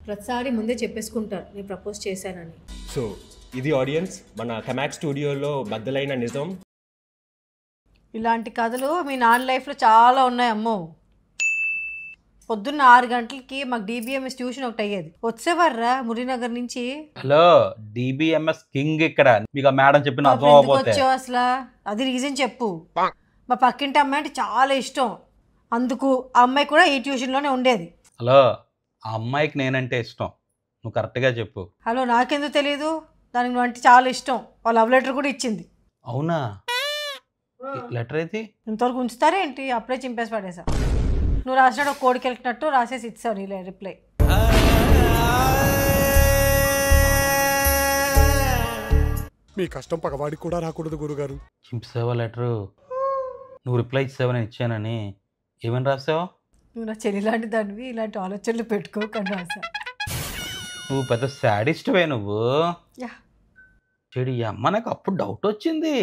ప్రతిసారి ముందే చెప్పేసుకుంటారు నేను ప్రపోజ్ చేశానని. సో ఇది ఆడియన్స్ మన కమాక్ స్టూడియోలో బద్దలైన నిజం. ఇలాంటి కథలు మీ నాన్న లైఫ్లో చాలా ఉన్నాయి అమ్మో. పొద్దున్న 6 గంటలకి మాకు డిబిఎంఎస్ ట్యూషన్ ఒకటి అయ్యేది. వచ్చేవారా మురినగర్ నుంచి. హలో డిబిఎంఎస్ కింగ్ ఇక్కడ. మీకు ఆ మేడం చెప్పిన అర్థం అవ్వకపోతే వచ్చావు అసలు అది రీజన్ చెప్పు. మా పక్కింటి అమ్మాయి అంటే చాలా ఇష్టం, అందుకు ఆ అమ్మాయి కూడా ఈ ట్యూషన్లోనే ఉండేది. హలో ఆ అమ్మాయికి నేనంటే ఇష్టం, నువ్వు కరెక్ట్గా చెప్పు. హలో నాకెందుకు తెలీదు, దానికి నువ్వు అంటే చాలా ఇష్టం. వాళ్ళ లవ్ లెటర్ కూడా ఇచ్చింది. అవునా? లెటర్ అయితే ఇంతవరకు ఉంచుతారా ఏంటి? అప్పుడే చింపేసి పడేసా. నువ్వు రాసినాడు ఒక కోడికి వెళ్ళినట్టు రాసేసి ఇచ్చావు నీ రిప్లై. మీ కష్టం పగవాడికి కూడా రాకూడదు గురుగారు. చింపేసావా లెటరు? నువ్వు రిప్లై ఇచ్చావని ఇచ్చానని ఏమని రాసావు? నువ్వు నా చెల్లి లాంటి దానివి, ఇలాంటి ఆలోచనలు పెట్టుకోకని రాసా. నువ్వు పెద్ద శాడిస్ట్వే నువ్వు. చెడు ఈ అమ్మ నాకు అప్పుడు డౌట్ వచ్చింది.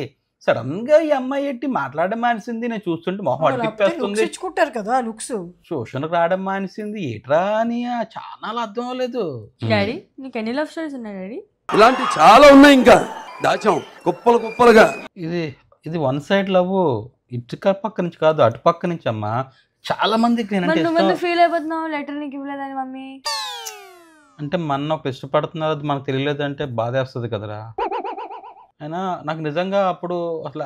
సడన్ గా ఈ అమ్మాయి ఎట్టి మాట్లాడడం మానేసింది. నేను చూస్తుంటే మొహం అడ్డిప్పేస్తుంది. తెచ్చుకుంటారు కదా లుక్స్. ట్యూషన్కి రావడం మానేసింది ఏట్రా అని చాలా అర్థం అవ్వలేదు. డాడీ నీకు ఎన్ని లవ్ స్టోరీస్ ఉన్నాయి డాడీ? ఇలాంటి చాలా ఉన్నాయి, ఇంకా దాచాం కుప్పలు కుప్పలుగా. ఇది వన్ సైడ్ లవ్. ఇటు పక్క నుంచి కాదు, అటు పక్క నుంచి అమ్మా. చాలా మందికి నేనంటే ఫీల్ అయిపోతున్నావు లెటర్ నీకు ఇవ్వలేదని మమ్మీ. అంటే మన ఒక ఇష్టపడుతున్నారు అది మనకు తెలియలేదు అంటే బాధేస్తుంది కదరా. అయినా నాకు నిజంగా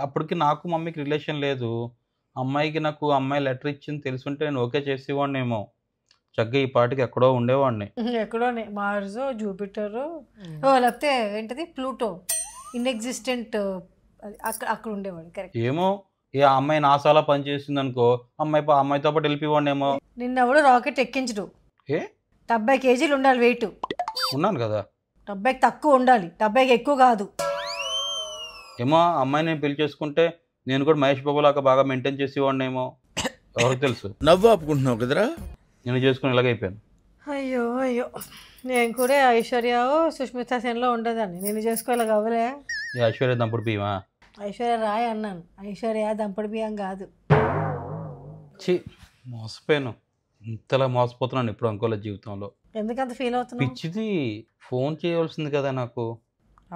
అప్పటికి నాకు మమ్మీకి రిలేషన్ లేదు. అమ్మాయికి నాకు అమ్మాయి లెటర్ ఇచ్చింది తెలుసుంటే నేను ఓకే చేసేవాడినేమో. చక్కగా ఈ పాటికి ఎక్కడో ఉండేవాడిని. ఎక్కడోనే మార్స్, జూపిటర్, లేకపోతే ఏంటది ప్లూటో, ఇన్ఎగ్జిస్టెంట్, అక్కడ ఉండేవాడు. కరెక్ట్. ఏమో ఏ అమ్మాయి నాసాలా పనిచేసింది అనుకో, అమ్మాయితో పాటు వెళ్ళిపోవాడినేమో. నిన్నెవడు రాకెట్ ఎక్కించడు. ఏ 70 కేజీలు ఉండాలి వెయిట్. ఉన్నాను కదా. 70కి తక్కువ ఉండాలి, 70కి ఎక్కువ కాదు. ఏమో అమ్మాయి నేను పెళ్లి చేసుకుంటే నేను కూడా మహేష్ బాబు లాగా బాగా మెయింటైన్ చేసేవాడినేమో, ఎవరికి తెలుసు. నవ్వు ఆపుకుంటున్నావు కదరా. నేను చేసుకుని ఇలాగైపోయాను. అయ్యో అయ్యో, నేను కూడా ఐశ్వర్య సుష్మితా సేన్లో ఉండేదాన్ని. నేను చేసుకోవాలి కావలే. ఈ ఐశ్వర్య దంపుడు బియ్యమా? ఐశ్వర్య రాయ్ అన్నాను, ఐశ్వర్య దంపడి బియ్యం కాదు. మోసపోయాను. ఇంతలా మోసపోతున్నాను ఎప్పుడు అనుకోలేదు జీవితంలో. ఎందుకంత ఫీల్ అవుతున్నావు? పిచ్చిది. ఫోన్ చేయవలసింది కదా నాకు.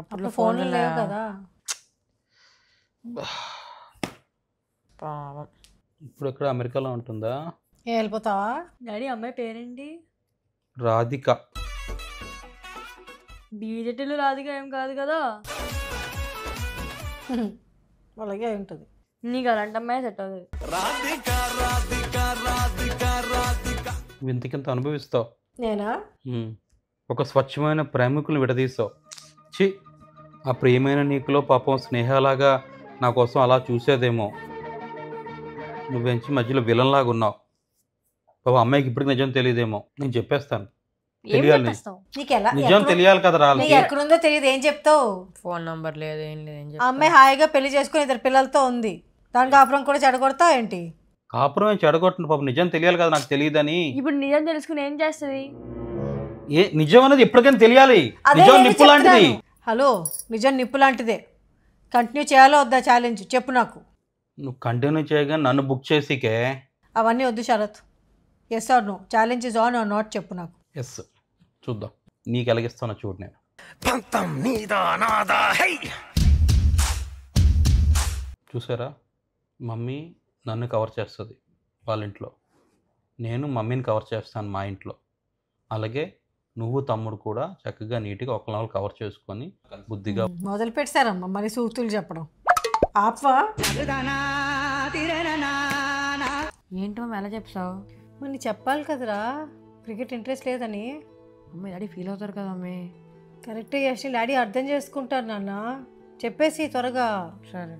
అప్పుడు ఫోన్ లేవు కదా. ఇప్పుడు ఎక్కడ అమెరికాలో ఉంటుందా? వెళ్ళిపోతావా? డాడీ అమ్మాయి పేరేంటి? రాధిక. బీజెటీలు రాధిక ఏం కాదు కదా. అలాగే ఉంటుంది. నీకు అలాంటి అమ్మాయి సెట్ అవుతుంది. ఇంతకింత అనుభవిస్తావు. నేనా? ఒక స్వచ్ఛమైన ప్రేమికులు విడదీస్తావు. ఆ ప్రియమైన నీకులో పాపం స్నేహలాగా నా కోసం అలా చూసేదేమో. నువ్వెంచి మధ్యలో విలన్లాగా ఉన్నావు. పాపం అమ్మాయికి ఇప్పటికి నిజం తెలియదేమో. నేను చెప్పేస్తాను. తెలియాలి, నిజం తెలియాలి కదా. ఎక్కడుందో తెలియదు, ఏం చెప్తావు? ఫోన్ నంబర్ లేదు, ఏం లేదు. అమ్మాయి హాయిగా పెళ్లి చేసుకుని 2 పిల్లలతో ఉంది. దాని కాపురం కూడా చెడగొడతావు ఏంటి? కాపురం ఏం చెడగొట్టిన పాపం నిజం తెలియాలి కదా. నాకు తెలియదని. ఇప్పుడు నిజం తెలుసుకుని ఏం చేస్తుంది? నిజం అనేది ఎప్పటికైనా తెలియాలి. నిజం నిప్పు లాంటిది. హలో, నిజం నిప్పు లాంటిదే. కంటిన్యూ చేయాలో వద్దా ఛాలెంజ్ చెప్పు నాకు. నువ్వు కంటిన్యూ చేయగా నన్ను బుక్ చేసికే. అవన్నీ వద్దు Sharath. Yes or no, challenge is on or not చెప్పు నాకు. ఎస్, చూద్దాం నీకు ఎలాగిస్తాను చూడు. నేను చూసారా, మమ్మీ నన్ను కవర్ చేస్తుంది వాళ్ళ ఇంట్లో, నేను మమ్మీని కవర్ చేస్తాను మా ఇంట్లో. అలాగే నువ్వు తమ్ముడు కూడా చక్కగా నీట్గా ఒకరినొకరు కవర్ చేసుకొని బుద్ధిగా మొదలు పెట్టారమ్మా మరి సూక్తులు చెప్పడం. ఆపవా? ఏంటో ఎలా చెప్తావు? మరి చెప్పాలి కదరా, క్రికెట్ ఇంట్రెస్ట్ లేదని. అమ్మాయి డాడీ ఫీల్ అవుతారు కదా. అమ్మాయి కరెక్టే చేసి డాడీ అర్థం చేసుకుంటారు నాన్న. చెప్పేసి త్వరగా. సరే,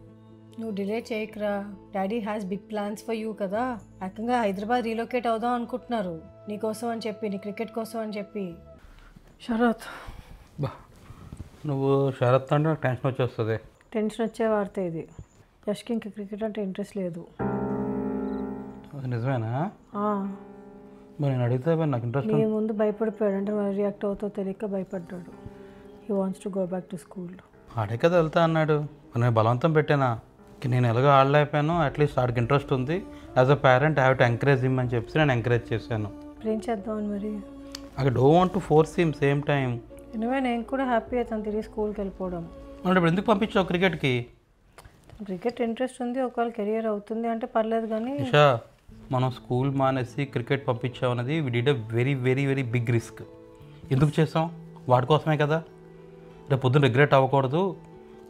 నువ్వు డిలే చేయకురా. Daddy has big plans for you కదా. ఏకంగా హైదరాబాద్ రీలొకేట్ అవుదాం అనుకుంటున్నారు నీకోసం అని చెప్పి, నీ క్రికెట్ కోసం అని చెప్పి. శరత్, నువ్వు శరత్ అంటే నాకు టెన్షన్ వచ్చేస్తుంది. టెన్షన్ వచ్చే వార్త ఇది. యష్కి ఇంకా క్రికెట్ అంటే ఇంట్రెస్ట్ లేదు. అది నిజమేనా? మరి నేను అడిగితే నాకు ఇంట్రెస్ట్. నీ ముందు భయపడిపోయాడు అంటే మరి రియాక్ట్ అవుతావు తెలియక భయపడ్డాడు. He wants to go back to school. ఆడే కదా వెళ్తా అన్నాడు. నేను బలవంతం పెట్టానా? నేను ఎలాగో ఆడలేకపోయాను. అట్లీస్ట్ ఆడికి ఇంట్రెస్ట్ ఉంది. As a parent I have to encourage him అని చెప్పి నేను ఎంకరేజ్ చేశాను. ఏం చేద్దామని మరి? I don't want to force him same time. Anyway నేను కూడా హ్యాపీ అవుతాను తిరిగి స్కూల్కి వెళ్ళిపోవడం. అంటే ఇప్పుడు ఎందుకు పంపించావు క్రికెట్కి? క్రికెట్ ఇంట్రెస్ట్ ఉంది, ఒకవేళ కెరియర్ అవుతుంది అంటే పర్లేదు. కానీ నిషా, మనం స్కూల్ మానేసి క్రికెట్ పంపించాం అనేది we did a very very very big risk. ఎందుకు చేసాం? వాడి కోసమే కదా. రేపు పొద్దున్న రిగ్రెట్ అవ్వకూడదు,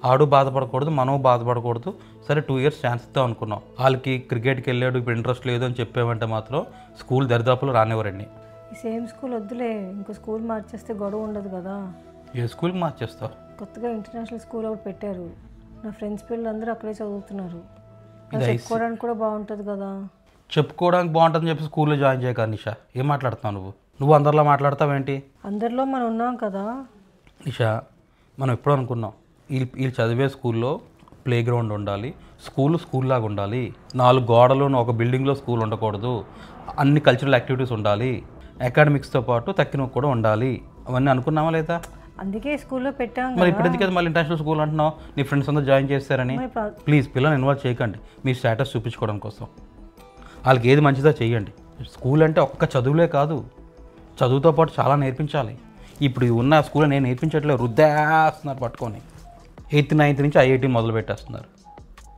ఆడు బాధపడకూడదు, మనం బాధపడకూడదు. సరే 2 years ఛాన్స్ ఇద్దాం అనుకున్నాం. వాళ్ళకి క్రికెట్కి వెళ్ళాడు, ఇప్పుడు ఇంట్రెస్ట్ లేదు అని చెప్పామంటే మాత్రం స్కూల్ దరిదాపులు రానివ్వరండి. ఈ సేమ్ స్కూల్ వద్దులే, ఇంకో స్కూల్ మార్చేస్తే గొడవ ఉండదు కదా. ఏ స్కూల్కి మార్చేస్తావు? కొత్తగా ఇంటర్నేషనల్ స్కూల్ ఒకటి పెట్టారు, నా ఫ్రెండ్స్ పిల్లలందరూ అక్కడే చదువుతున్నారు. ఇది చెప్పుకోవడానికి కూడా బాగుంటుంది కదా. చెప్పుకోవడానికి బాగుంటుందని చెప్పి స్కూల్లో జాయిన్ చేయక నిషా. ఏం మాట్లాడుతున్నావు నువ్వు అందరిలో మాట్లాడతావేంటి? అందరిలో మనం ఉన్నాం కదా నిషా. మనం ఎప్పుడూ అనుకున్నాం వీళ్ళు చదివే స్కూల్లో ప్లే గ్రౌండ్ ఉండాలి, స్కూల్ లాగా ఉండాలి, 4 గోడలు ఒక బిల్డింగ్లో స్కూల్ ఉండకూడదు, అన్ని కల్చరల్ యాక్టివిటీస్ ఉండాలి, అకాడమిక్స్తో పాటు తక్కినవి కూడా ఉండాలి. అవన్నీ అనుకున్నామా లేదా? అందుకే స్కూల్లో పెట్టాం. మరి ఇప్పుడు ఎందుకైతే మళ్ళీ ఇంటర్నేషనల్ స్కూల్ అంటున్నావు? నీ ఫ్రెండ్స్ అందరూ జాయిన్ చేస్తారని. ప్లీజ్ పిల్లల్ని ఇన్వాల్వ్ చేయకండి, మీ స్టేటస్ చూపించుకోవడం కోసం. వాళ్ళకి ఏది మంచిదో చేయండి. స్కూల్ అంటే ఒక్క చదువులే కాదు, చదువుతో పాటు చాలా నేర్పించాలి. ఇప్పుడు ఉన్న స్కూల్లో నేను నేర్పించట్లేదు, రుద్దేస్తున్నారు పట్టుకొని. 8th 9th నుంచి IIT మొదలు పెట్టేస్తున్నారు.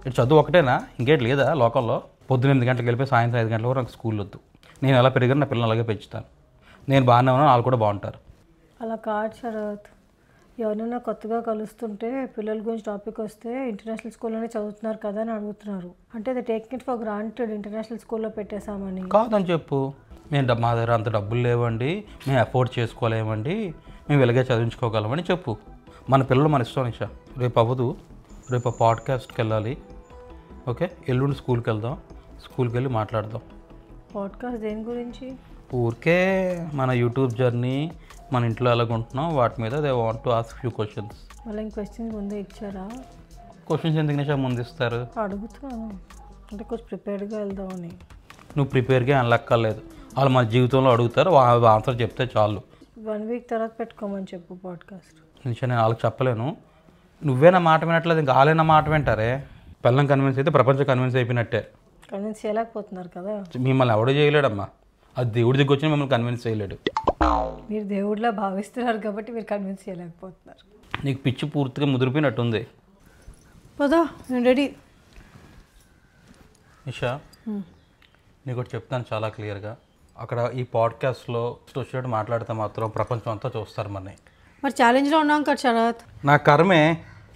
ఇటు చదువు ఒకటేనా, ఇంకేటి లేదా లోకల్లో? పొద్దున్న 8 గంటలకు వెళ్ళిపోయి సాయంత్రం 5 గంటల వరకు నాకు స్కూల్ వద్దు. నేను ఎలా పెరిగాను నా పిల్లలు అలాగే పెంచుతాను. నేను బాగానే ఉన్నాను, వాళ్ళు కూడా బాగుంటారు. అలా కాదు శరత్, ఎవరైనా కొత్తగా కలుస్తుంటే పిల్లల గురించి టాపిక్ వస్తే ఇంటర్నేషనల్ స్కూల్లోనే చదువుతున్నారు కదా అని అడుగుతున్నారు. అంటే అది taking it for granted, international స్కూల్లో పెట్టేశామని. కాదని చెప్పు. మా దగ్గర అంత డబ్బులు లేవండి, మేము అఫోర్డ్ చేసుకోలేమండి, మేము ఇలాగే చదివించుకోగలమని చెప్పు. మన పిల్లలు మన ఇష్టం నిషా. రేపు అవ్వదు, రేపు పాడ్కాస్ట్కి వెళ్ళాలి. ఓకే, ఎల్లుండి స్కూల్కి వెళ్దాం, స్కూల్కి వెళ్ళి మాట్లాడదాం. పాడ్కాస్ట్ దేని గురించి? ఊరికే మన యూట్యూబ్ జర్నీ, మన ఇంట్లో ఎలాగుంటున్నాం వాటి మీద they want to ask few questions. మళ్ళీ క్వశ్చన్స్ ముందే ఇచ్చారా? క్వశ్చన్స్ ఎందుకు నిషా ముందు ఇస్తారు? అడుగుతున్నాను అంటే కొంచెం ప్రిపేర్డ్గా వెళ్దామని. నువ్వు ప్రిపేర్గా అనలక్కర్లేదు, వాళ్ళు మన జీవితంలో అడుగుతారు, ఆన్సర్ చెప్తే చాలు. 1 week తర్వాత పెట్టుకోమని చెప్పు పాడ్కాస్ట్. నిషా నేను వాళ్ళకి చెప్పలేను. నువ్వే నా మాట వినట్లేదు, ఇంకా వాళ్ళే నా మాట వింటారే. పిల్లల్ని కన్విన్స్ అయితే ప్రపంచం కన్విన్స్ అయిపోయినట్టే. కన్విన్స్ చేయలేకపోతున్నారు కదా. మిమ్మల్ని ఎవడో చేయలేడమ్మా, అది దేవుడి దగ్గర వచ్చి మిమ్మల్ని కన్విన్స్ చేయలేడు. మీరు దేవుడిలా భావిస్తున్నారు కాబట్టి మీరు కన్విన్స్ చేయలేకపోతున్నారు. నీకు పిచ్చి పూర్తిగా ముదిరిపోయినట్టుంది. పదా నేను రెడీ. నిషా, నీకు ఒకటి చెప్తాను చాలా క్లియర్గా. అక్కడ ఈ పాడ్కాస్ట్లో వచ్చినట్టు మాట్లాడితే మాత్రం ప్రపంచం అంతా చూస్తారు మనని. మరి ఛాలెంజ్లో ఉన్నాం కదా శరత్. నా కర్మే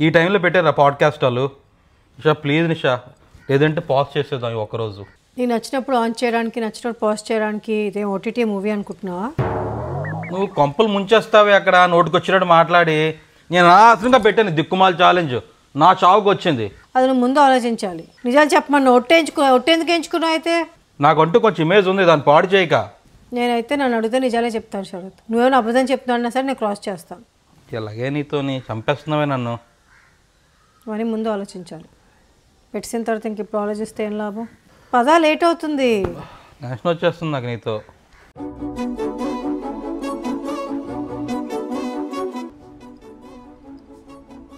ఈ టైంలో పెట్టారు ఆ పాడ్కాస్ట్ వాళ్ళు. నిషా ప్లీజ్ నిషా, లేదంటే పాజ్ చేసేద్దాం ఈ ఒక్కరోజు. నీకు నచ్చినప్పుడు ఆన్ చేయడానికి, నచ్చినప్పుడు పాజ్ చేయడానికి ఇదేం OTT మూవీ అనుకుంటున్నావా? నువ్వు కొంపలు ముంచేస్తావే అక్కడ నోటికి వచ్చినట్టు మాట్లాడి. నేను ఆసరంగా పెట్టాను దిక్కుమాల ఛాలెంజ్, నా చావుకు వచ్చింది. అది నువ్వు ముందు ఆలోచించాలి. నిజాలు చెప్పమన్నా ఒట్టేందుకు ఎంచుకున్నావు? అయితే నాకంటూ కొంచెం ఇమేజ్ ఉంది, దాన్ని పాడు చేయక. నేనైతే నన్ను అడిగితే నిజాలే చెప్తాను శరత్. నువ్వేమైనా అబద్ధం చెప్తున్నా సరే నేను క్రాస్ చేస్తాను. ఇలాగే నీతో చంపేస్తున్నావే నన్ను. మరి ముందు ఆలోచించాలి. పెట్టిన తర్వాత ఇంక ఇప్పుడు ఆలోచిస్తే ఏం లాభం? పదా లేట్ అవుతుంది. నేషన్ వచ్చేస్తుంది నాకు నీతో.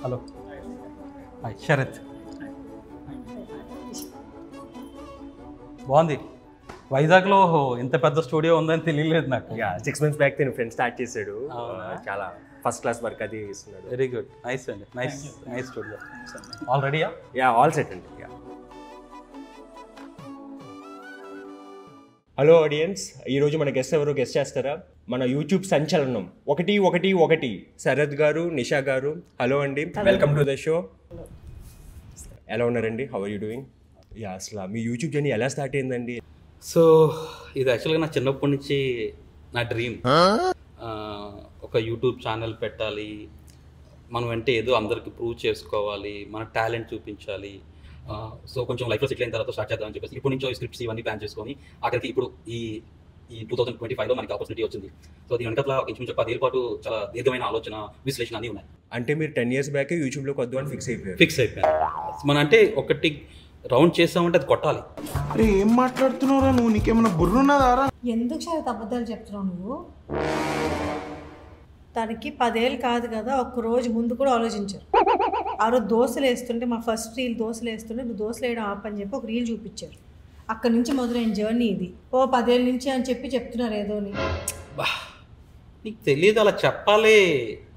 హలో శరత్, బాగుంది. వైజాగ్లో ఇంత పెద్ద స్టూడియో ఉందని తెలియలేదు నాకు. 6 months బ్యాక్ నేను ఫ్రెండ్ స్టార్ట్ చేశాడు, చాలా ఫస్ట్ క్లాస్ వర్క్ అది ఇస్తున్నాడు. వెరీ గుడ్, నైస్ అండి, నైస్ స్టూడియో. ఆల్ రెడీయా? యా, ఆల్ సెట్ అండి. యా. హలో ఆడియన్స్, ఈరోజు మన గెస్ట్ ఎవరు గెస్ట్ చేస్తారా? మన యూట్యూబ్ సంచలనం 111 శరత్ గారు, నిషా గారు. హలో అండి, వెల్కమ్ టు ద షో. ఎలా ఉన్నారండి? How are you doing? Yeah, అసలు మీ యూట్యూబ్ జర్నీ ఎలా స్టార్ట్ అయిందండి? సో ఇది యాక్చువల్గా నా చిన్నప్పటి నుంచి నా డ్రీమ్. ఒక యూట్యూబ్ ఛానల్ పెట్టాలి, మనం అంటే ఏదో అందరికి ప్రూవ్ చేసుకోవాలి, మన టాలెంట్ చూపించాలి. సో కొంచెం లైఫ్లో సెటిల్ అయిన తర్వాత స్టార్ట్ చేద్దామని చెప్పేసి ఇప్పుడు నుంచో స్క్రిప్ట్స్ ఇవన్నీ ప్లాన్ చేసుకొని ఆఖరికి ఇప్పుడు ఈ 2025లో మనకి ఆపర్చునిటీ వచ్చింది. సో దీని వెనకాల ఇంచుమించు 10 ఏళ్ళ పాటు చాలా దీర్ఘమైన ఆలోచన, విశ్లేషణ అన్నీ ఉన్నాయి. అంటే మీరు 10 years బ్యాక్ యూట్యూబ్లోకి వద్దు అని ఫిక్స్ అయిపోయాను. మన అంటే ఒకటి రౌండ్ చేసామంటే అది కొట్టాలి. అరే ఏం మాట్లాడుతున్నావురా నువ్వు? నీకేమైనా బుర్రున్నదారా? ఎందుకు శరత్ అబద్ధాలు చెప్తున్నావు నువ్వు? తనకి 10 ఏళ్ళు కాదు కదా, ఒక్క రోజు ముందు కూడా ఆలోచించారు. ఆ రోజు దోశలు వేస్తుంటే, మా ఫస్ట్ రీల్ దోశలు వేస్తుంటే నువ్వు దోశలు వేయడం ఆపని చెప్పి ఒక రీల్ చూపించారు. అక్కడి నుంచి మొదలైన జర్నీ ఇది. 10 ఏళ్ళ నుంచి అని చెప్తున్నారు ఏదోని. నీకు తెలియదు, అలా చెప్పాలి,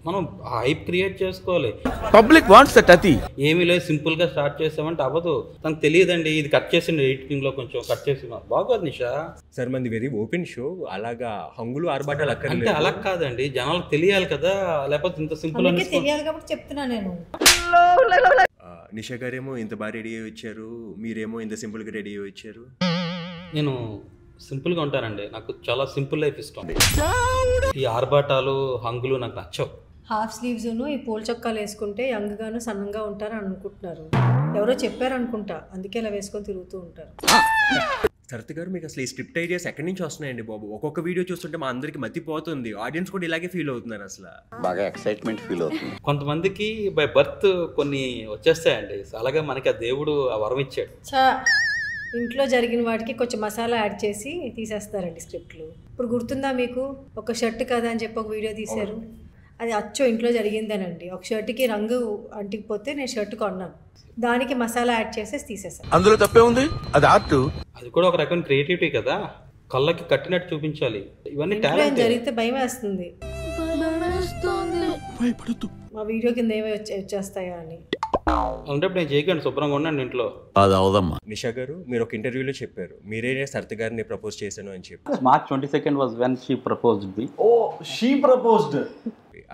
మనం హైప్ క్రియేట్ చేసుకోవాలి. పబ్లిక్ వాంట్స్ దట్ అతి. ఏమీ లేదు, సింపుల్గా స్టార్ట్ చేసామంటే అవ్వదు. తనకు తెలియదండి, ఇది కట్ చేసింది ఎడిటింగ్లో, కొంచెం కట్ చేసి బాగోదు నిషా. సార్ మంది వెరీ ఓపెన్ షో, అలాగా హంగులు ఆర్భాటాలు అంటే అక్కర్లేదు. అలా కాదండి, జనాలకు తెలియాలి కదా, లేకపోతే ఇంత సింపుల్ అందుకే తెలియాలి కాబట్టి చెప్తున్నా నేను. నిషా గారేమో ఇంత బాగా రెడీ అయ్యి వచ్చారు, మీరేమో ఇంత సింపుల్గా రెడీ అయ్యి వచ్చారు. నేను సింపుల్గా ఉంటానండి, నాకు చాలా సింపుల్ లైఫ్ ఇష్టం. ఈ ఆర్భాటాలు హంగులు నాకు నచ్చవు. హాఫ్ స్లీవ్స్ ఈ పూల చొక్కాలు వేసుకుంటే యంగ్ గాను సన్నంగా ఉంటారని అనుకుంటున్నారు. ఎవరో చెప్పారు అనుకుంటా, అందుకే ఇలా వేసుకొని తిరుగుతూ ఉంటారు. శరత్ గారు, మీకు అసలు ఈ స్క్రిప్ట్ ఐడియాస్ ఎక్కడి నుంచి వస్తున్నాయండి బాబు? ఒక్కొక్క వీడియో చూస్తుంటే మా అందరికి మతిపోతుంది, ఆడియన్స్ కూడా ఇలాగే ఫీల్ అవుతున్నారు. అసలు బాగా ఎక్సైట్మెంట్ ఫీల్ అవుతుంది. కొంతమందికి బై బర్త్ కొన్ని వచ్చేస్తాయండి, అలాగే మనకి ఆ దేవుడు ఆ వరం ఇచ్చాడు. చా ఇంట్లో జరిగిన వాటికి కొంచెం మసాలా యాడ్ చేసి తీసేస్తారండి స్క్రిప్ట్లు. ఇప్పుడు గుర్తుందా మీకు, ఒక షర్ట్ కదా అని చెప్పి ఒక వీడియో తీశారు, అది అచ్చో ఇంట్లో జరిగిందేనండి. ఒక షర్ట్కి రంగు అంటికిపోతే నేను షర్ట్ కొన్నాను, దానికి మసాలా యాడ్ చేసేసి తీసేసాను. అందులో తప్పే ఉంది, అది ఆర్ట్. అది కూడా ఒక రకమైన క్రియేటివిటీ కదా, కళ్ళకి కట్టినట్టు చూపించాలి. ఇవన్నీ ఇంట్లో ఏం టాలెంట్. జరిగితే భయం వేస్తుంది, మా వీడియో కింద ఏమి వచ్చేస్తాయా అని. అంటే నేను చేయకండి, శుభ్రంగా ఉండండి ఇంట్లో. అది అవదమ్మా. నిషా గారు, మీరు ఒక ఇంటర్వ్యూలో చెప్పారు మీరే శరత్ గారిని ప్రపోజ్ చేశాను అని చెప్పి. March 22nd was when she proposed me. Oh, she proposed.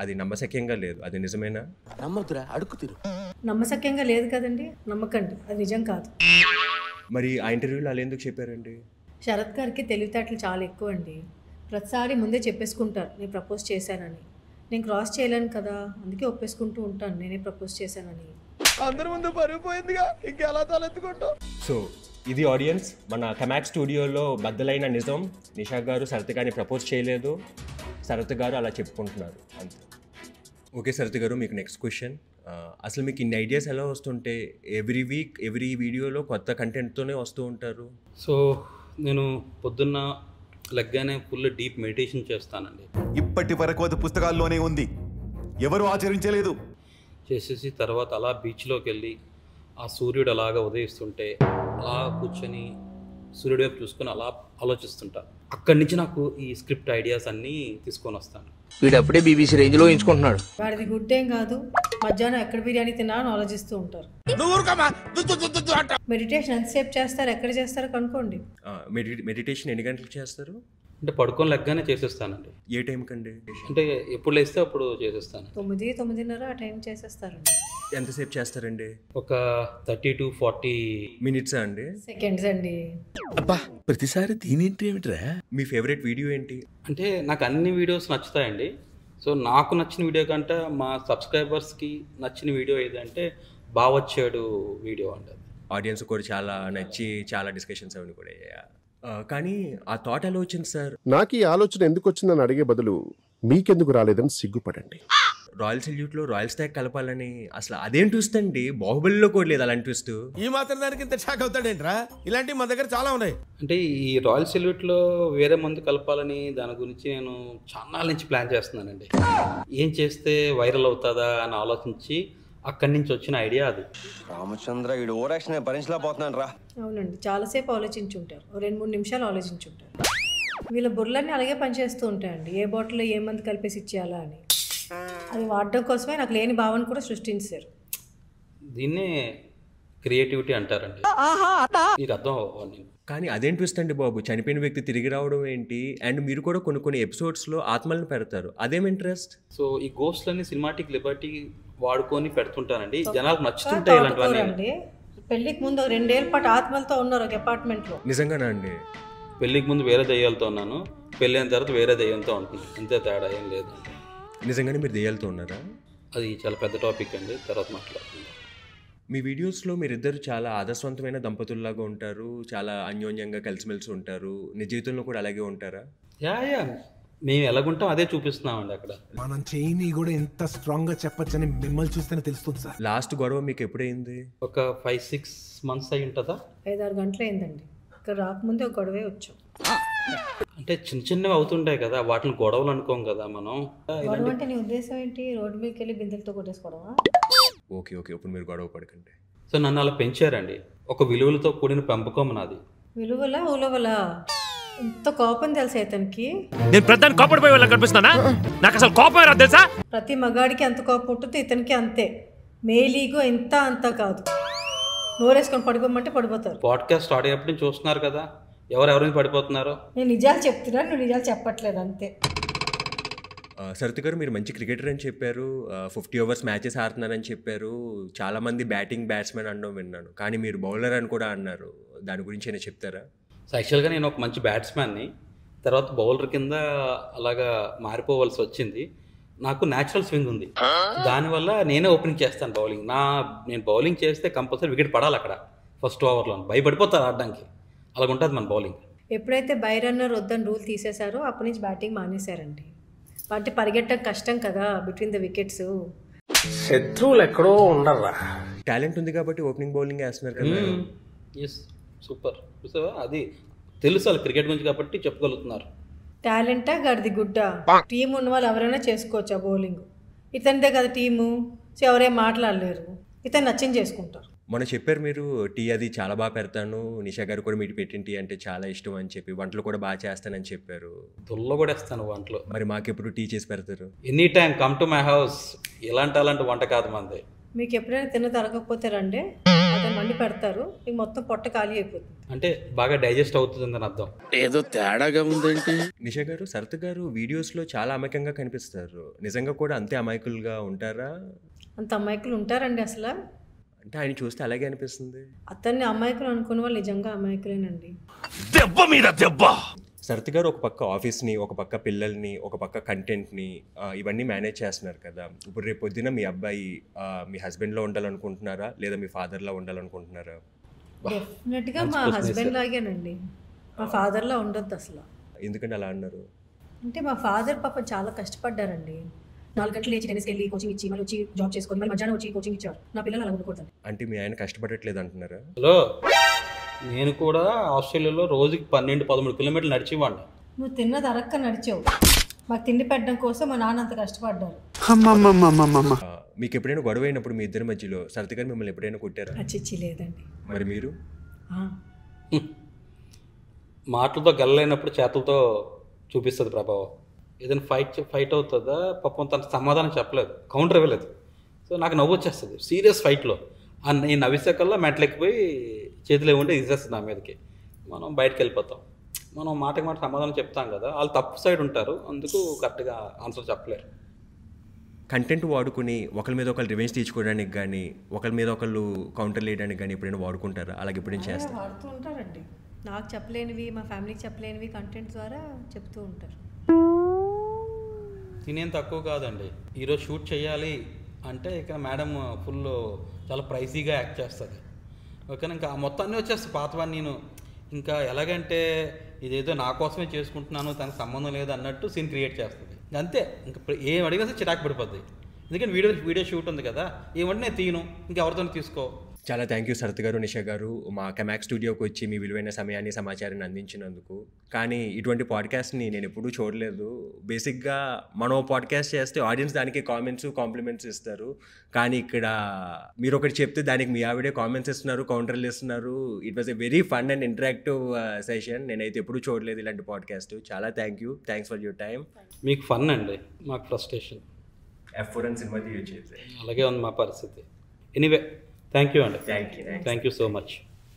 అది నమ్మశక్యంగా లేదు, అది నిజమేనా? నమ్మదురా, అడుగు తిరు. నమ్మశక్యంగా లేదు కదండి, నమ్మకండి, అది నిజం కాదు. మరి ఆ ఇంటర్వ్యూలో అలా ఎందుకు చెప్పారండి? శరత్ గారికి తెలివితేటలు చాలా ఎక్కువ అండి. ప్రతిసారి ముందే చెప్పేసుకుంటారు నేను ప్రపోజ్ చేశానని. నేను క్రాస్ చేయలేను కదా, అందుకే ఒప్పేసుకుంటూ ఉంటాను నేనే ప్రపోజ్ చేశానని. అందరి ముందు పరుగు పోయిందిగా, ఇంకెలా తలెత్తుకుంటాం. సో ఇది ఆడియన్స్, మన కమాక్ స్టూడియోలో బద్దలైన నిజం. నిషా గారు శరత్ గారిని ప్రపోజ్ చేయలేదు, శరత్ గారు అలా చెప్పుకుంటున్నారు అంతే. ఓకే శరత్ గారు, మీకు నెక్స్ట్ క్వశ్చన్. అసలు మీకు ఇన్ని ఐడియాస్ ఎలా వస్తుంటే ఎవ్రీ వీక్ ఎవ్రీ వీడియోలో కొత్త కంటెంట్తోనే వస్తూ ఉంటారు? సో నేను పొద్దున్న లెగ్గానే ఫుల్ డీప్ మెడిటేషన్ చేస్తానండి. ఇప్పటి వరకు అది పుస్తకాల్లోనే ఉంది, ఎవరు ఆచరించలేదు. చేసేసి తర్వాత అలా బీచ్లోకి వెళ్ళి ఆ సూర్యుడు అలాగా ఉదయిస్తుంటే అలా కూర్చొని సూర్యుడు వైపు చూసుకొని అలా ఆలోచిస్తుంటాను. అక్కడి నుంచి నాకు ఈ స్క్రిప్ట్ ఐడియాస్ అన్నీ తీసుకొని వస్తాను. వీడప్పుడే బీబీసీ రేంజ్లో ఎంచుకుంటున్నాడు. వాడిది గుడ్ ఏం కాదు, మధ్యాహ్నం ఎక్కడ బిర్యానీ తిన్నా అని ఆలోచిస్తూ ఉంటారు. మెడిటేషన్ ఎంతసేపు చేస్తారు, ఎక్కడ చేస్తారో కనుక్కోండి. మెడిటేషన్ ఎన్ని గంటలకు చేస్తారు? అంటే పడుకొని లెగ్గానే చేసేస్తానండి. ఏ టైం కండి? అంటే ఎప్పుడు లేస్తే అప్పుడు చేసేస్తాను. 9-9:30 ఆ టైం చేసేస్తారండి. ఎంతసేపు చేస్తారండి? ఒక 30 to 40 మినిట్సా అండి? సెకండ్స్ అండి. అబ్బా, ప్రతిసారి దీనింటి ఏమిట్రా? మీ ఫేవరెట్ వీడియో ఏంటి? అంటే నాకు అన్ని వీడియోస్ నచ్చుతాయండి. సో నాకు నచ్చిన వీడియో కంటే మా సబ్స్క్రైబర్స్కి నచ్చిన వీడియో ఏదంటే బావొచ్చాడు వీడియో అంటారు. ఆడియన్స్ కూడా చాలా నచ్చి చాలా డిస్కషన్స్ అవన్నీ కూడా అయ్యాయి. కానీ ఆ థాట్ ఎలా వచ్చింది సార్? నాకు ఈ ఆలోచన ఎందుకు వచ్చిందని అడిగే బదులు మీకెందుకు రాలేదని సిగ్గుపడండి. రాయల్ సెల్యూట్లో రాయల్ స్టాక్ కలపాలని అసలు అదేం ట్విస్ట్ అండి, బాహుబలిలో కూడా లేదు అలాంటి ట్విస్ట్. ఈ మాత్రం దానికి ఇంత షాక్ అవుతాడేంట్రా? ఇలాంటివి మా దగ్గర చాలా ఉన్నాయి. అంటే ఈ రాయల్ సెల్యూట్లో వేరే మందు కలపాలని దాని గురించి నేను చాలా నుంచి ప్లాన్ చేస్తున్నానండి. ఏం చేస్తే వైరల్ అవుతుందా అని ఆలోచించి అక్కడి నుంచి వచ్చిన ఐడియా అది. రామచంద్ర, వీడు ఓరాక్షన్ భరించలేకపోతున్నాను రా. అవునండి, చాలాసేపు ఆలోచించుంటారు, 2-3 నిమిషాలు ఆలోచించుంటారు. వీళ్ళ బుర్రలన్నీ అలాగే పనిచేస్తూ ఉంటాయండి, ఏ బాటిల్లో ఏ మందు కలిపేసి ఇచ్చేయాలా అని. అది వాడడం కోసమే నాకు లేని భావన కూడా సృష్టించారు. దీన్నే క్రియేటివిటీ అంటారండి. మీకు అర్థం అవ్వండి. కానీ అదేం ట్విస్ట్ అండి బాబు, చనిపోయిన వ్యక్తి తిరిగి రావడం ఏంటి? అండ్ మీరు కూడా కొన్ని ఎపిసోడ్స్లో ఆత్మలను పెడతారు, అదేం ఇంట్రెస్ట్? సో ఈ గోస్ట్లన్నీ సినిమాటిక్ లిబర్టీ వాడుకొని పెడుతుంటానండి, జనాలకు నచ్చుతుంటాయి ఇలాంటివన్నీ. పెళ్లికి ముందు 2 ఏళ్ల పాటు ఆత్మలతో ఉన్నారు ఒక అపార్ట్మెంట్లో. నిజంగానా అండి? పెళ్ళికి ముందు వేరే దయ్యాలతో ఉన్నాను, పెళ్ళైన తర్వాత వేరే దయ్యంతో ఉంటున్నాను, అంతే, తేడా ఏం లేదండి. నిజంగానే మీరు దెయ్యాలతో ఉన్నారా? అది చాలా పెద్ద టాపిక్ అండి, తర్వాత మాట్లాడుతున్నాం. మీ వీడియోస్లో మీరిద్దరు చాలా ఆదర్శవంతమైన దంపతుల్లాగా ఉంటారు, చాలా అన్యోన్యంగా కలిసిమెలిసి ఉంటారు. నిజ జీవితంలో కూడా అలాగే ఉంటారా? యా మేము ఎలాగుంటాం అదే చూపిస్తున్నామండి అక్కడ. మనం చేయని కూడా ఎంత స్ట్రాంగ్ గా చెప్పొచ్చని మిమ్మల్ని చూస్తేనే తెలుస్తుంది సార్. లాస్ట్ గొడవ మీకు ఎప్పుడైంది? ఒక 5-6 months అయి ఉంటుందా. 5-6 గంటలు అయిందండి. ఇక్కడ రాకముందే ఒక గొడవే వచ్చాం. అంటే చిన్నవి అవుతుంటాయి కదా, వాటిని గొడవలు అనుకోం కదా మనం. గొడవ అంటే నీ ఉద్దేశం ఏంటి? రోడ్డు మీదకి వెళ్ళి బిందెలతో కొట్టేసుకోవడమా? ఓకే ఇప్పుడు మీరు గొడవ పడకండి. సో నన్ను అలా పెంచారండి, ఒక విలువలతో కూడిన పెంపకం నాది. విలువలా ఉలవలా? ఎంత కోపం తెలుసా ఇతనికి. నేను ప్రధాని కోపడిపోయే వాళ్ళకి కనిపిస్తానా? నాకు అసలు కోపం రాదు తెలుసా? ప్రతి మగాడికి ఎంత కోపం ఉంటుందో ఇతనికి అంతే. మేలీగో ఎంత అంత కాదు. నోరేసుకొని పడిపోమంటే పడిపోతారు. పాడ్కాస్ట్ స్టార్ట్ అయ్యేప్పటి నుంచి చూస్తున్నారు కదా, ఎవరెవరిని పడిపోతున్నారు. నేను నిజాలు చెప్తున్నాను, నువ్వు నిజాలు చెప్పట్లేదు అంతే. సరిత గారు, మీరు మంచి క్రికెటర్ అని చెప్పారు, 50 ఓవర్స్ మ్యాచెస్ ఆడుతున్నారని చెప్పారు, చాలామంది బ్యాటింగ్ బ్యాట్స్మెన్ అనడం విన్నాను, కానీ మీరు బౌలర్ అని కూడా అన్నారు. దాని గురించి ఏమైనా చెప్తారా? సో యాక్చువల్గా నేను ఒక మంచి బ్యాట్స్మెన్ని, తర్వాత బౌలర్ కింద అలాగా మారిపోవాల్సి వచ్చింది. నాకు న్యాచురల్ స్వింగ్ ఉంది, దానివల్ల నేనే ఓపెనింగ్ చేస్తాను బౌలింగ్. నేను బౌలింగ్ చేస్తే కంపల్సరీ వికెట్ పడాలి అక్కడ ఫస్ట్ ఓవర్లో, భయపడిపోతారు ఆడడానికి, అలాగ ఉంటుంది మన బౌలింగ్. ఎప్పుడైతే బై రన్నర్ వద్దని రూల్ తీసేశారో అప్పటి నుంచి బ్యాటింగ్ మానేశారండి. అంటే పరిగెట్టడం కష్టం కదా బిట్వీన్ ద వికెట్స్. శత్రువులు ఎక్కడో ఉండరా. టాలెంట్ ఉంది కాబట్టి ఓపెనింగ్ బౌలింగ్ వేస్తున్నారు కదా. Yes, super. చూసావా, అది తెలుసు వాళ్ళు క్రికెట్ గురించి కాబట్టి చెప్పగలుగుతున్నారు. టాలెంటా గడిది గుడ్డ, టీం ఉన్న వాళ్ళు ఎవరైనా చేసుకోవచ్చు ఆ బౌలింగ్. ఇతనిదే కదా టీము, సో ఎవరేం మాట్లాడలేరు, ఇతను నచ్చింది చేసుకుంటారు. మొన్న చెప్పారు మీరు టీ అది చాలా బాగా పెడతాను, నిషా గారు కూడా మీరు పెట్టిన టీ అంటే చాలా ఇష్టం అని చెప్పి, వంటలు కూడా బాగా చేస్తానని చెప్పారు. దుల్లో కూడా వేస్తాను వంటలు. మరి మాకెప్పుడు టీ చేసి పెడతారు? Any time come to my house. అలాంటి వంట కాదు మంది. మీకు ఎప్పుడైనా తిన్న తరగకపోతే రండి, అతను వండి పెడతారు, మీకు మొత్తం పొట్ట ఖాళీ అయిపోతుంది. అంటే బాగా డైజెస్ట్ అవుతుందని అర్థం. ఏదో తేడాగా ఉందేంటి? నిషా గారు, సరిత గారు వీడియోస్లో చాలా అమాయకంగా కనిపిస్తారు, నిజంగా కూడా అంతే అమాయకులుగా ఉంటారా? అంత అమాయకులు ఉంటారండి అసలు? అంటే ఆయన చూస్తే అలాగే అనిపిస్తుంది. అతన్ని అమాయకులు అనుకున్న వాళ్ళు నిజంగా అమాయకులేనండి. దెబ్బ మీద దెబ్బ. సరిత గారు ఒక పక్క ఆఫీస్ని, ఒక పక్క పిల్లల్ని, ఒక పక్క కంటెంట్ని, ఇవన్నీ మేనేజ్ చేస్తున్నారు కదా. ఇప్పుడు రేపు పొద్దున మీ అబ్బాయి మీ హస్బెండ్లో ఉండాలనుకుంటున్నారా, లేదా మీ ఫాదర్లో ఉండాలనుకుంటున్నారా? డెఫినెట్గా మా హస్బెండ్ లాగేనండి, మా ఫాదర్లా ఉండొద్దు అసలు. ఎందుకంటే అలా అన్నారు? అంటే మా ఫాదర్ పాప చాలా కష్టపడ్డారండి. 4 గంటలు లేచి టెన్నిస్కి వెళ్ళి కోచింగ్ ఇచ్చి మళ్ళీ వచ్చి జాబ్ చేసుకొని మళ్ళీ మధ్యాహ్నం వచ్చి కోచింగ్ ఇచ్చారు. నా పిల్లలు అలా ఉండకూడదు. అంటే మీ ఆయన కష్టపడట్లేదు అంటున్నారా? హలో, నేను కూడా ఆస్ట్రేలియాలో రోజుకి 12-13 కిలోమీటర్లు నడిచేవాడిని. నువ్వు తిన్నది అరక్క నడిచావు, మాకు తిండి పెట్టడం కోసం మా నాన్న అంత కష్టపడ్డారు. మీకు ఎప్పుడైనా గొడవ అయినప్పుడు మీ ఇద్దరి మధ్యలో సరిత గారు మిమ్మల్ని ఎప్పుడైనా కొట్టారా? అచ్చిచ్చి లేదండి. మరి మీరు? మాటలతో గెలలేనప్పుడు చేతులతో చూపిస్తుంది ప్రభావం. ఏదైనా ఫైట్ అవుతుందా, పాపం తన సమాధానం చెప్పలేదు, కౌంటర్ ఇవ్వలేదు. సో నాకు నవ్వు వచ్చేస్తుంది సీరియస్ ఫైట్లో. నేను నవ్వేసాకల్లా మెంటలెక్కిపోయి చేతులు ఏముంటే ఇచ్చేస్తుంది నా మీదకి. మనం బయటకు వెళ్ళిపోతాం. మనం మాటకి మాట సమాధానం చెప్తాం కదా, వాళ్ళు తప్పు సైడ్ ఉంటారు, అందుకు కరెక్ట్గా ఆన్సర్ చెప్పలేరు. కంటెంట్ వాడుకుని ఒకరి మీద ఒకరు రివెంజ్ తీర్చుకోవడానికి కానీ, ఒకరి మీద ఒకళ్ళు కౌంటర్ వేయడానికి కానీ ఎప్పుడైనా వాడుకుంటారా? అలాగే ఎప్పుడైనా చేస్తారు? వాడుతూ ఉంటారండి. నాకు చెప్పలేనివి, మా ఫ్యామిలీకి చెప్పలేనివి కంటెంట్ ద్వారా చెప్తూ ఉంటారు. నేనేం తక్కువ కాదండి. ఈరోజు షూట్ చేయాలి అంటే ఇక మేడం ఫుల్ చాలా ప్రైసీగా యాక్ట్ చేస్తుంది. ఓకేనా, ఇంకా మొత్తాన్ని వచ్చేస్తాయి పాతవాన్ని. నేను ఇంకా ఎలాగంటే ఇదేదో నా కోసమే చేసుకుంటున్నాను, తనకు సంబంధం లేదు అన్నట్టు సీన్ క్రియేట్ చేస్తుంది. అంతే, ఇంకా ఏం అడిగినా చిరాకు పడిపోద్ది. ఎందుకంటే వీడియో షూట్ ఉంది కదా, ఏమంటే నేను తీయను, ఇంకెవరితో తీసుకో. చాలా థ్యాంక్ యూ సరిత గారు, నిషా గారు, మా కెమాక్ స్టూడియోకి వచ్చి మీ విలువైన సమయాన్ని, సమాచారాన్ని అందించినందుకు. కానీ ఇటువంటి పాడ్కాస్ట్ని నేను ఎప్పుడూ చూడలేదు. బేసిక్గా మనం పాడ్కాస్ట్ చేస్తే ఆడియన్స్ దానికి కాంప్లిమెంట్స్ ఇస్తారు, కానీ ఇక్కడ మీరు ఒకటి చెప్తే దానికి మీ ఆవిడే కామెంట్స్ ఇస్తున్నారు, కౌంటర్లు ఇస్తున్నారు. It was a very fun and interactive session. నేనైతే ఎప్పుడూ చూడలేదు ఇలాంటి పాడ్కాస్ట్. చాలా థ్యాంక్స్ ఫర్ యువర్ టైం. మీకు ఫన్ అండి, మాకు ఫ్రస్ట్రేషన్. F4 సినిమా తీయొచ్చేది అలాగే ఉంది మా పరిస్థితి. ఎనీవే, థ్యాంక్ యూ అండి. Thank you so much.